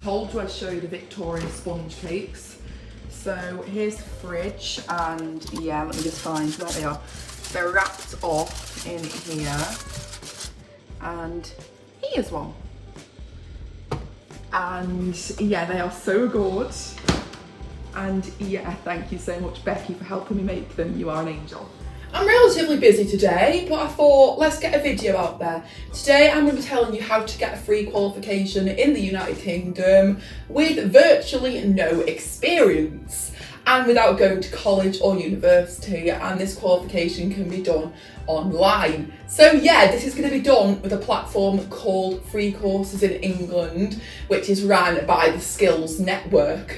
Told you I'd show you the Victorian sponge cakes. So here's the fridge, and yeah, let me just find where they are. They're wrapped off in here, and here's one. And yeah, they are so good. And yeah, thank you so much, Becky, for helping me make them. You are an angel. I'm relatively busy today, but I thought let's get a video out there. Today I'm going to be telling you how to get a free qualification in the United Kingdom with virtually no experience and without going to college or university, and this qualification can be done online. So yeah, this is going to be done with a platform called Free Courses in England, which is ran by the Skills Network.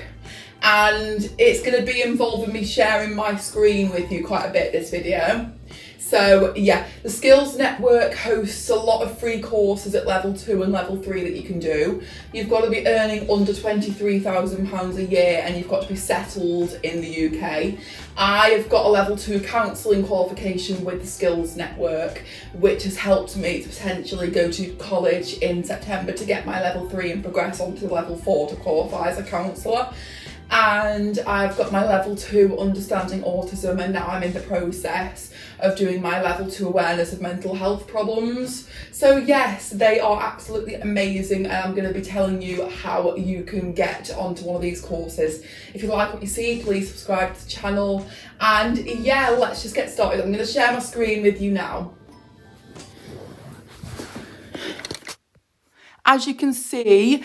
And it's going to be involving me sharing my screen with you quite a bit this video. So yeah, the Skills Network hosts a lot of free courses at level 2 and level 3 that you can do. You've got to be earning under £23,000 a year, and you've got to be settled in the UK. I have got a level 2 counselling qualification with the Skills Network, which has helped me to potentially go to college in September to get my level 3 and progress on to level 4 to qualify as a counsellor. And I've got my level 2 understanding autism, and now I'm in the process of doing my level 2 awareness of mental health problems. So yes, they are absolutely amazing, and I'm going to be telling you how you can get onto one of these courses. If you like what you see, please subscribe to the channel, and yeah, let's just get started. I'm going to share my screen with you now. As you can see,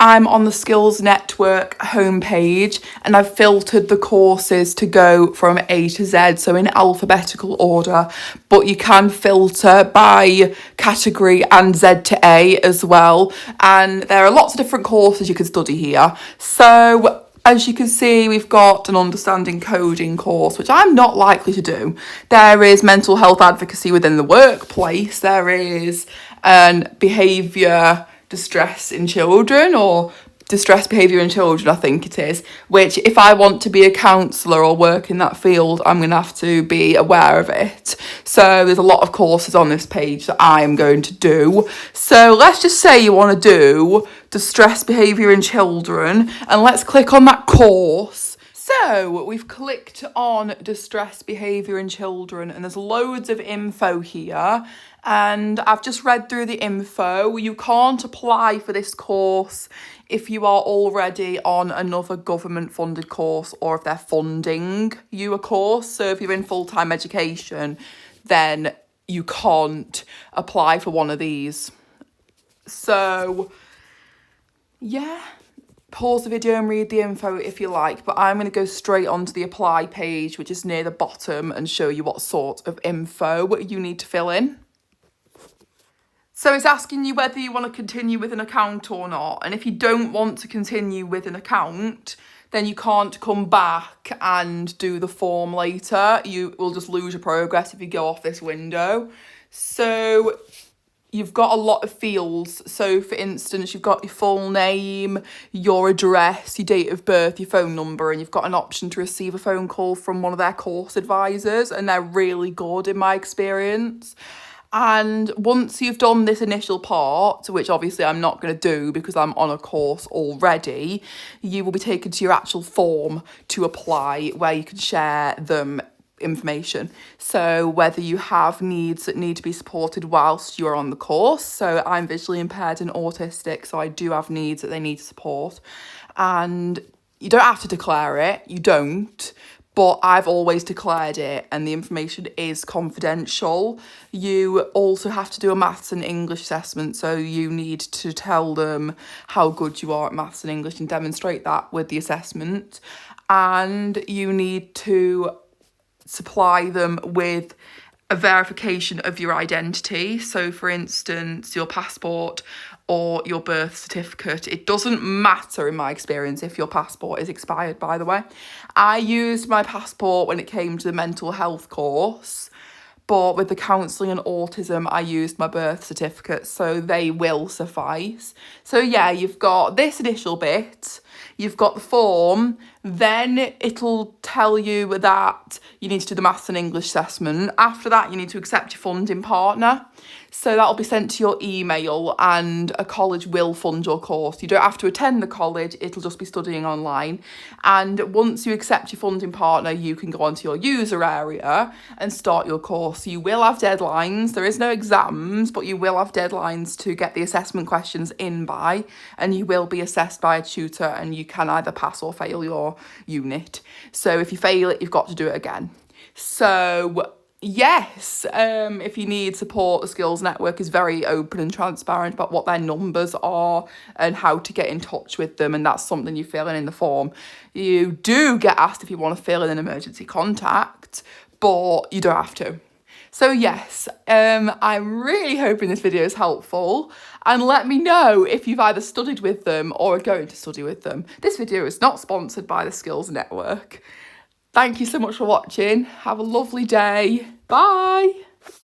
I'm on the Skills Network homepage, and I've filtered the courses to go from A to Z, so in alphabetical order, but you can filter by category and Z to A as well, and there are lots of different courses you can study here. So as you can see, we've got an understanding coding course, which I'm not likely to do. There is mental health advocacy within the workplace. There is behaviour distress in children, or distress behaviour in children, I think it is, which if I want to be a counsellor or work in that field, I'm going to have to be aware of it. So there's a lot of courses on this page that I am going to do. So let's just say you want to do distress behaviour in children, and let's click on that course. So we've clicked on distress behaviour in children, and there's loads of info here, and I've just read through the info. You can't apply for this course if you are already on another government funded course, or if they're funding you a course. So if you're in full-time education, then you can't apply for one of these. So yeah, pause the video and read the info if you like, but I'm going to go straight onto the apply page, which is near the bottom, and show you what sort of info you need to fill in. So it's asking you whether you want to continue with an account or not, and if you don't want to continue with an account, then you can't come back and do the form later. You will just lose your progress if you go off this window. So you've got a lot of fields. So for instance, you've got your full name, your address, your date of birth, your phone number, and you've got an option to receive a phone call from one of their course advisors, and they're really good in my experience. And once you've done this initial part, which obviously I'm not going to do because I'm on a course already, you will be taken to your actual form to apply, where you can share them information. So whether you have needs that need to be supported whilst you're on the course. So I'm visually impaired and autistic, so I do have needs that they need to support. And you don't have to declare it, you don't. But I've always declared it, and the information is confidential. You also have to do a maths and English assessment, so you need to tell them how good you are at maths and English and demonstrate that with the assessment. And you need to supply them with a verification of your identity. So for instance, your passport or your birth certificate. It doesn't matter in my experience if your passport is expired, by the way. I used my passport when it came to the mental health course, but with the counselling and autism, I used my birth certificate, so they will suffice. So yeah, you've got this initial bit, you've got the form, then it'll tell you that you need to do the maths and English assessment. After that, you need to accept your funding partner. So that'll be sent to your email, and a college will fund your course. You don't have to attend the college, it'll just be studying online. And once you accept your funding partner, you can go onto your user area and start your course. You will have deadlines. There is no exams, but you will have deadlines to get the assessment questions in by, and you will be assessed by a tutor, and you can either pass or fail your unit. So if you fail it, you've got to do it again. So yes, if you need support, the Skills Network is very open and transparent about what their numbers are and how to get in touch with them, and that's something you fill in the form. You do get asked if you want to fill in an emergency contact, but you don't have to. So yes, I'm really hoping this video is helpful, and let me know if you've either studied with them or are going to study with them. This video is not sponsored by the Skills Network. Thank you so much for watching. Have a lovely day. Bye.